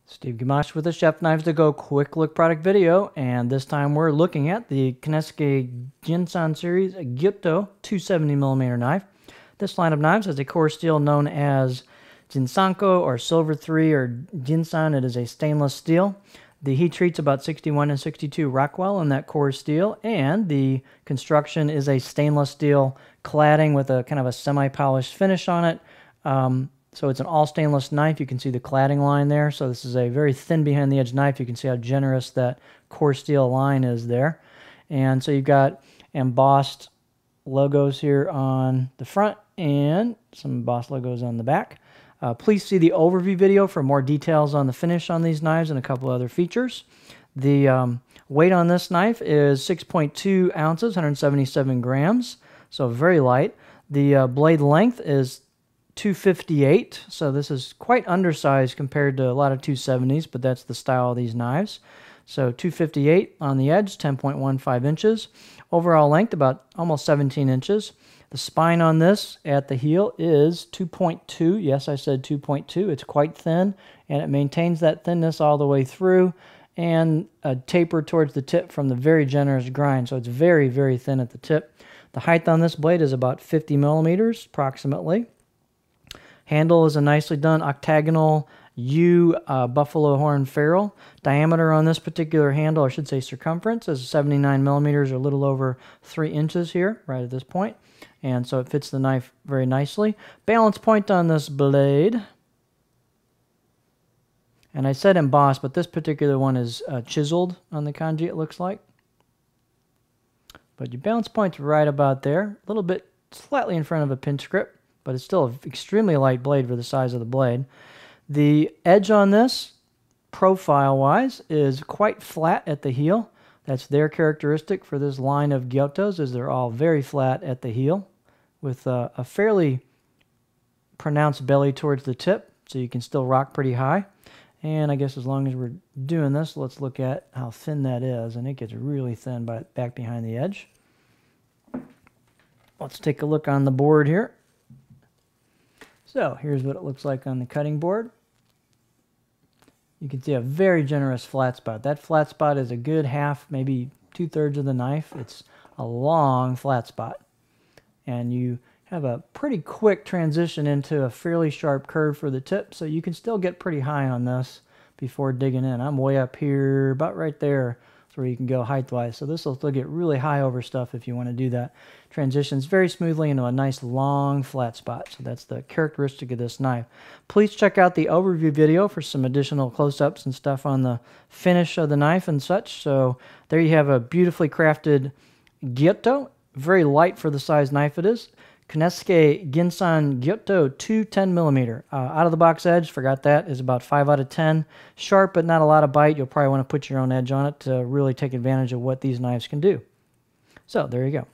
Steve Gamache with the Chef Knives to Go quick look product video, and this time we're looking at the Konosuke Ginsan series Gyuto 270mm knife. This line of knives has a core steel known as Ginsanko or Silver 3 or Ginsan. It is a stainless steel. The heat treat's about 61 and 62 Rockwell in that core steel, and the construction is a stainless steel cladding with a kind of a semi-polished finish on it. So it's an all stainless knife. You can see the cladding line there. So this is a very thin behind the edge knife. You can see how generous that core steel line is there. And so you've got embossed logos here on the front and some embossed logos on the back. Please see the overview video for more details on the finish on these knives and a couple other features. The weight on this knife is 6.2 ounces, 177 grams, so very light. The blade length is 258, so this is quite undersized compared to a lot of 270s, but that's the style of these knives. So 258 on the edge, 10.15 inches. Overall length about almost 17 inches. The spine on this at the heel is 2.2. Yes, I said 2.2. It's quite thin, and it maintains that thinness all the way through, and a taper towards the tip from the very generous grind. So it's very, very thin at the tip. The height on this blade is about 50 millimeters, approximately. Handle is a nicely done octagonal U buffalo horn ferrule. Diameter on this particular handle, or I should say circumference, is 79 millimeters, or a little over 3 inches here, right at this point. And so it fits the knife very nicely. Balance point on this blade. And I said embossed, but this particular one is chiseled on the kanji, it looks like. But your balance point's right about there. A little bit slightly in front of a pinch grip, but it's still an extremely light blade for the size of the blade. The edge on this, profile-wise, is quite flat at the heel. That's their characteristic for this line of Gyutos, is they're all very flat at the heel with a fairly pronounced belly towards the tip, so you can still rock pretty high. And I guess as long as we're doing this, let's look at how thin that is, and it gets really thin back behind the edge. Let's take a look on the board here. So here's what it looks like on the cutting board. You can see a very generous flat spot. That flat spot is a good half, maybe 2/3 of the knife. It's a long flat spot. And you have a pretty quick transition into a fairly sharp curve for the tip, so you can still get pretty high on this before digging in. I'm way up here, about right there. That's where you can go height-wise. So this will still get really high over stuff if you want to do that. Transitions very smoothly into a nice long flat spot. So that's the characteristic of this knife. Please check out the overview video for some additional close-ups and stuff on the finish of the knife and such. So there you have a beautifully crafted Gyuto. Very light for the size knife it is. Konosuke Ginsan Gyuto 210mm. Out of the box edge, forgot that, is about 5 out of 10. Sharp but not a lot of bite. You'll probably want to put your own edge on it to really take advantage of what these knives can do. So there you go.